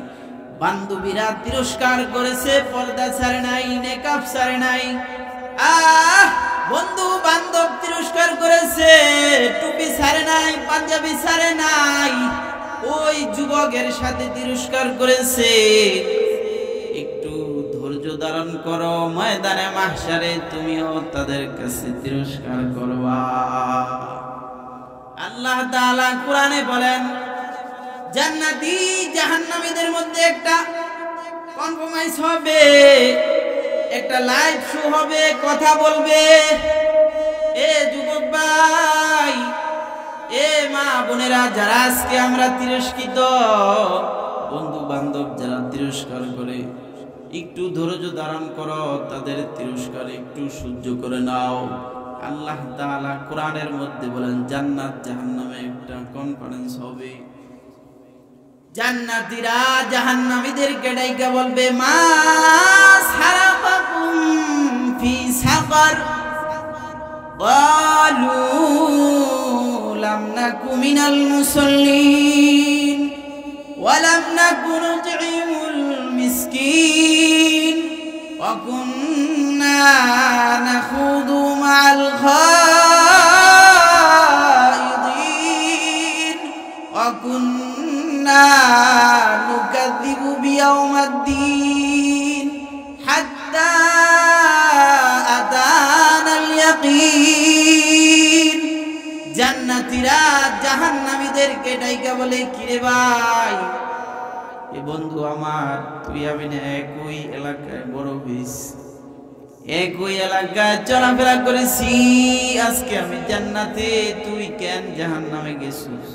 বান্ধবীরা তিরস্কার করেছে, পর্দা ছাড়ে নাই, নেকাব ছাড়ে নাই, বন্ধু বান্ধব তিরস্কার করেছে, টুপি ছাড়ে নাই, পাঞ্জাবি ছাড়ে নাই, ওই যুবকের সাথে তিরস্কার করেছে। একটু ধৈর্য ধারণ করো, ময়দানে মাহশারে তুমিও তাদের কাছে তিরস্কার করবা। আল্লাহ তাআলা কোরআনে বলেন জান্নাতি জাহান্নামীদের মধ্যে একটা কম্প্রোমাইজ হবে, একটা লাইভ শো হবে, কথা বলবে। এ যুবক ভাই, এ মা বোনেরা, যারা আজকে আমরা তিরস্কৃত, বন্ধু বান্ধব যারা তিরস্কার করে, একটু ধৈর্য ধারণ করো, তাদের তিরস্কার একটু সহ্য করে নাও। আল্লাহ তাআলা কোরআনের মধ্যে বলেন জান্নাত জাহান্নামে একটা কনফারেন্স হবে। জান্নাতীরা জাহান্নামীদেরকে ডাইকা বলবে মা সারাবাকুম ফি সাকার, ক্বালু লাম নাকু মিনাল মুসাল্লিন ওয়া লাম নাকু নুতঈমুল মিসকিন ওয়া কুন্না নাখুদু মা'আল খাইদিন ওয়া কুন্না নুকাযযিবু বিয়াউমিদ্দিন হাত্তা আতানাল ইয়াকিন। জান্নাতীরা জাহান্নামীদেরকে ডাইকা বলে কিরে ভাই, এ বন্ধু আমার, তুই আমি না একই এলাকায় বড় হইস, একই এলাকায় চলাফেরা করেছি, আজকে আমি জান্নাতে, তুই কেন জাহান্নামে গেছিস?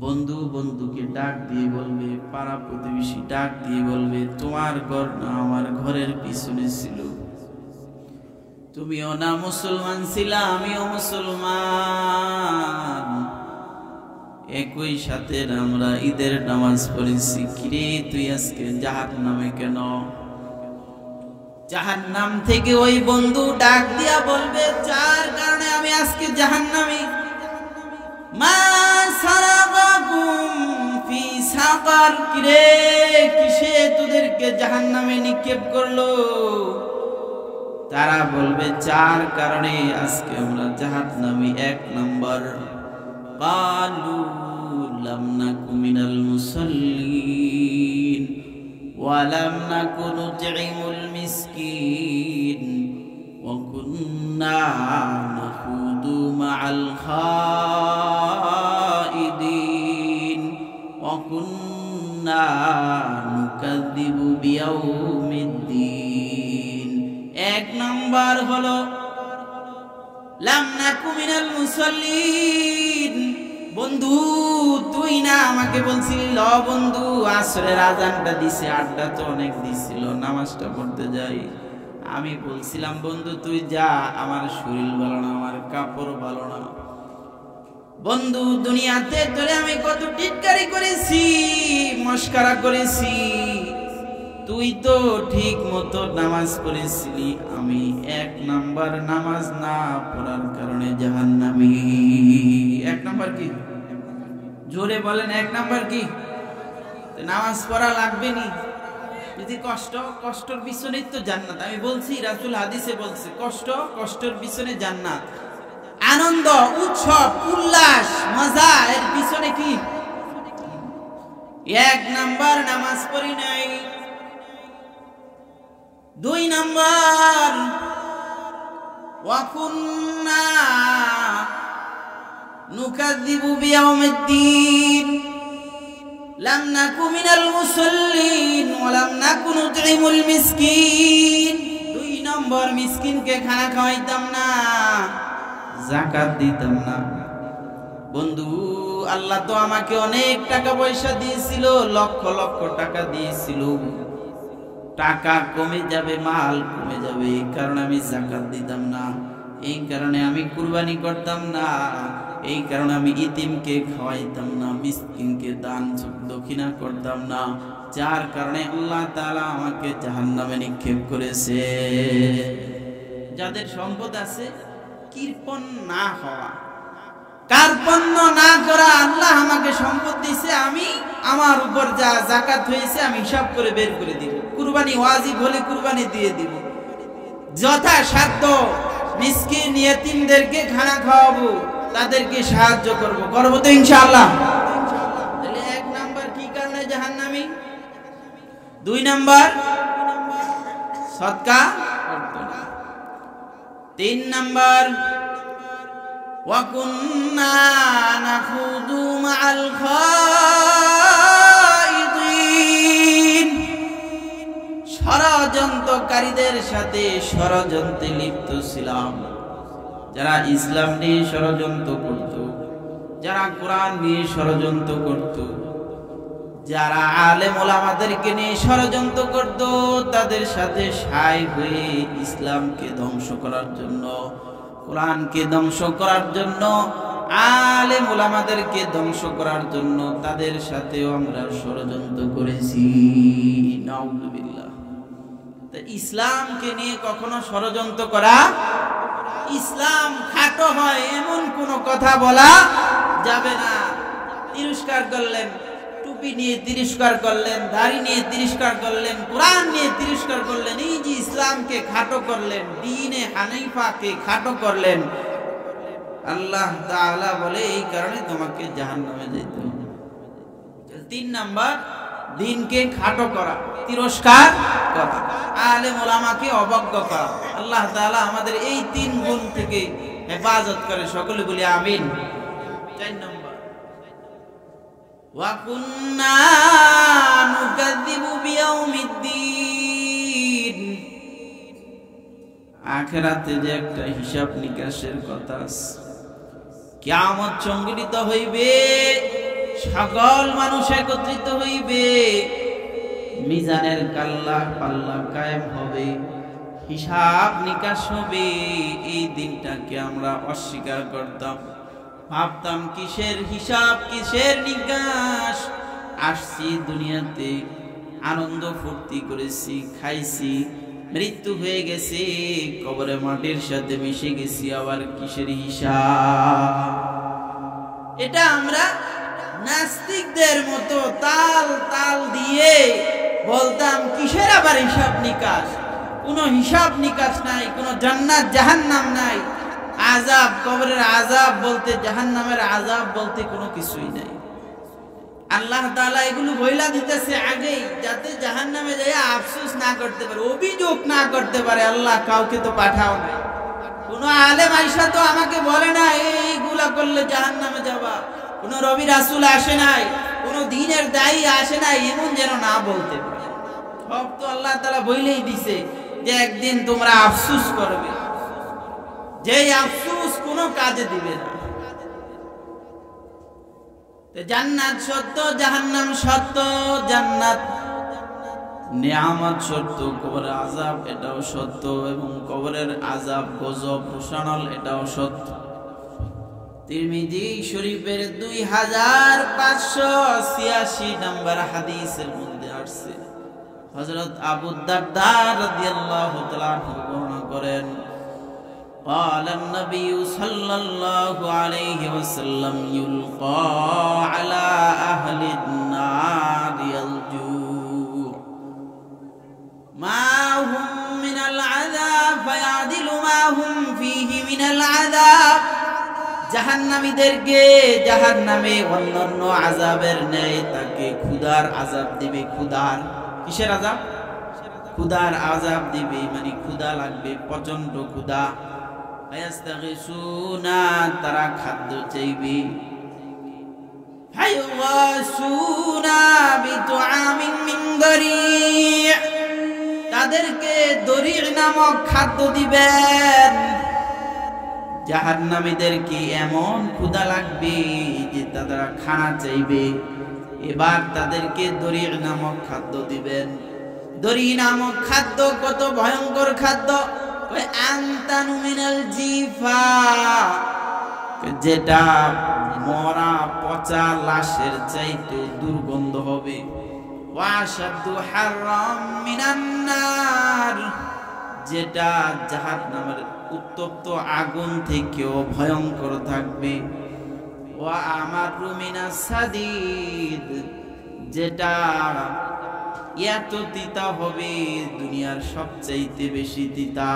বন্ধু বন্ধুকে ডাক দিয়ে বলবে, পাড়া প্রতিবেশী ডাক দিয়ে বলবে, তোমার ঘর না আমার ঘরের পিছনে ছিল, তুমিও না মুসলমান ছিলা, আমিও মুসলমান, একই সাথে আমরা ঈদের নামাজ পড়েছি, কিরে তুই আজকে জাহান্নামে কেন? জাহান্নাম থেকে ওই বন্ধু ডাক দিয়া বলবে, যার কারণে আমি আজকে জাহান্নামী। মা সারাবাকুম ফি সাকার, কিরে কিসে তোদেরকে জাহান্নামে নিক্ষেপ করলো? তারা বলবে, যার কারণে আজকে আমরা জাহান্নামী। এক নম্বর, ক্বালু লাম নাকু মিনাল মুসাল্লিন ওয়া লাম নাকু নুতঈমুল মিসকিন ওয়া কুন্না নাখুদু মা'আল খাইদিন ওয়া কুন্না নুকাযযিবু বিয়াউমিদ্দিন। এক নাম্বার হলো লাম নাকু মিনাল মুসাল্লিন। বন্ধু তুই না আমাকে বলছিলি, ল বন্ধু আসরের আজানটা দিছে, আড্ডা তো অনেক দিছিল, নামাজটা পড়তে যাই। আমি বলছিলাম বন্ধু তুই যা, আমার শরীর ভালো না, আমার কাপড় ভালো না। বন্ধু দুনিয়াতে তোরে আমি কত টিটকারি করেছি, মস্করা করেছি, তুই তো ঠিক মতো নামাজ পড়েছিলি, আমি এক নাম্বার নামাজ না পড়ার কারণে জাহান্নামী। এক নাম্বার কি? জোরে বলেন, এক নাম্বার কি? নামাজ পড়া লাগবে নি, যদি কষ্টর পিছনেই তো জান্নাত। আমি বলছি রাসূল হাদিসে বলছে, কষ্টের পিছনে জান্নাত, আনন্দ উৎসব উল্লাস মজা এর পিছনে কি? এক নাম্বার নামাজ পড়ি নাই। দুই নাম্বার, ওয়া কুন্না নুকাযযিবু বিয়াউমিদ্দিন, লাম নাকু মিনাল মুসাল্লিন ওয়া লাম নাকু নুতঈমুল মিসকিন। দুই নম্বর, মিসকিনকে খানা খাওয়াইতাম না, যাকাত দিতাম না। বন্ধু আল্লাহ তো আমাকে অনেক টাকা পয়সা দিয়েছিল, লক্ষ লক্ষ টাকা দিয়েছিল, টাকা কমে যাবে, মাল কমে যাবে, এই কারণে আমি যাকাত দিতাম না, এই কারণে আমি কুরবানি করতাম না, এই কারণে আমি ইতিমকে খাওয়াইতাম না, মিসকিনকে দান দক্ষিণা করতাম না, যার কারণে আল্লাহ তাআলা আমাকে জাহান্নামে নিক্ষেপ করেছে। যাদের সম্পদ আছে, কৃপণ না হওয়া, কার্পণ্য না করা। আল্লাহ আমাকে সম্পদ দিয়েছে, আমি আমার উপর যা যাকাত হয়েছে আমি হিসাব করে বের করে দিব, কুরবানি ওয়াজিব হলে কুরবানি দিয়ে দিব, যথাসাধ্য মিসকিন ইয়েতিমদেরকে খানা খাওয়াবো, তাদেরকে সাহায্য করব তো ইনশাআল্লাহ। তাহলে এক নাম্বার কি কারণে জাহান্নামী? দুই নাম্বার সদকা করতো না। তিন নাম্বার, ওয়া কুন্না নাখুদু মা'আল খাইদিন, ষড়যন্ত্রকারীদের সাথে ষড়যন্ত্রে লিপ্ত ছিলাম। যারা ইসলাম নিয়ে ষড়যন্ত্র করত, যারা কোরআন নিয়ে ষড়যন্ত্র করত, যারা আলেম ওলামাদেরকে নিয়ে ষড়যন্ত্র করত, তাদের সাথে সাই হয়ে ইসলামকে ধ্বংস করার জন্য, কোরআনকে ধ্বংস করার জন্য, আলেম ওলামাদেরকে ধ্বংস করার জন্য তাদের সাথেও আমরা ষড়যন্ত্র করেছি। নাউযুবিল্লাহ। তা ইসলামকে নিয়ে কখনো ষড়যন্ত্র করা, ইসলাম খাটো হয় এমন কোন কথা বলা যাবে না। তিরস্কার করলেন, টুপি নিয়ে তিরস্কার করলেন, দাড়ি নিয়ে তিরস্কার করলেন, কোরআন নিয়ে তিরস্কার করলেন, এই যে ইসলামকে খাটো করলেন, দ্বীনে হানিফাকে খাটো করলেন, আল্লাহ তাআলা বলে এই কারণে তোমাকে জাহান্নামে যেতে হবে। তিন নাম্বার, দ্বীনকে খাটো করা, তিরস্কার করা, আলেম ওলামাকে অবজ্ঞা করা। আল্লাহ তাআলা আমাদের এই তিন গুণ থেকে হেফাজত করে, সকলে বলি আমিন। চার নম্বর, ওয়া কুন্না নুকাযযিবু বিয়াউমিদ্দিন। আখিরাতে যে একটা হিসাব নিকাশের কথা আছে, কিয়ামত সংঘটিত হইবে, সকল মানুষ একত্রিত হইবে, মিজানের পাল্লা কায়েম হবে, হিসাব নিকাশ হবে। এই দিনটাকে আমরা অস্বীকার করতাম, ভাবতাম কিসের হিসাব কিসের নিকাশ। আসছি দুনিয়াতে, আনন্দ ফুর্তি করেছি, খাইছি, মৃত্যু হয়ে গেছে, কবরে মাটির সাথে মিশে গেছি, আবার কিসের হিসাব। এটা আমরা নাস্তিকদের মতো তাল তাল দিয়ে বলতাম কিসের আবার হিসাব নিকাশ। কোনো হিসাব নিকাশ নাই, কোনো জান্নাত জাহান্নাম নাই, আযাব, কবরের আযাব বলতে, জাহান্নামের আযাব বলতে কোনো কিছুই নাই। আল্লাহ তাআলা এগুলো বইলা দিতেছে আগেই, যাতে জাহান্নামে যায় আফসোস না করতে পারে, অভিযোগ না করতে পারে, আল্লাহ কাউকে তো পাঠাও নাই, কোন আলেম আয়েশা তো আমাকে বলে না এইগুলা করলে জাহান্নামে যাবা, কোন নবী রাসূল আসে নাই, কোন দ্বীনের দায়ী আসে নাই, এমন যেন না বলতে পারে। সব তো আল্লাহ তাআলা বইলেই দিছে যে একদিন তোমরা আফসোস করবে, যেই আফসোস কোনো কাজে দিবে না। জান্নাত সত্য, জাহান্নাম সত্য। জান্নাত নিয়ামত সত্য, কবরের আযাব এটাও সত্য, এবং কবরের আযাব গজব রোশানল এটাও সত্য। তিরমিজি শরীফের 2586 নম্বর হাদিসের মধ্যে আসছে, হযরত আবু দারদা রাদিয়াল্লাহু তাআলা বর্ণনা করেন, قال النبي صلى الله عليه وسلم يلقى على أهل النار الجوع ما هم من العذاب فيعدل ما هم فيه من العذاب। জাহান্নামীদেরকে জাহান্নামে অন্যান্য আযাবের ন্যায় তাকে ক্ষুধার আযাব দিবে। ক্ষুধার, কিসের আযাব? ক্ষুধার আযাব দিবে, মানে ক্ষুধা লাগবে, প্রচন্ড ক্ষুধা। ফায়াস্তাগিসুনা, তারা খাদ্য চাইবে। ফায়ুগাসুনা বিতুআমিন মিন দারি', তাদেরকে দরি' নামক খাদ্য দিবেন। জাহান্নামীদেরকে এমন ক্ষুধা লাগবে যে তারা খানা চাইবে, এবার তাদেরকে দরি' নামক খাদ্য দিবেন। দরি' নামক খাদ্য কত ভয়ঙ্কর খাদ্য! আনতানু মিনাল জিফা, যেটা মরা পচা লাশের চাইতে দুর্গন্ধ হবে। ওয়াশাদ্দু হাররাম মিনান নার, যেটা জাহান্নামের উত্তপ্ত আগুন থেকেও ভয়ঙ্কর থাকবে। ওয়া আমারু মিনাস সাদিদ, যেটা এত তিতা হবে দুনিয়ার সবচাইতে বেশি তিতা।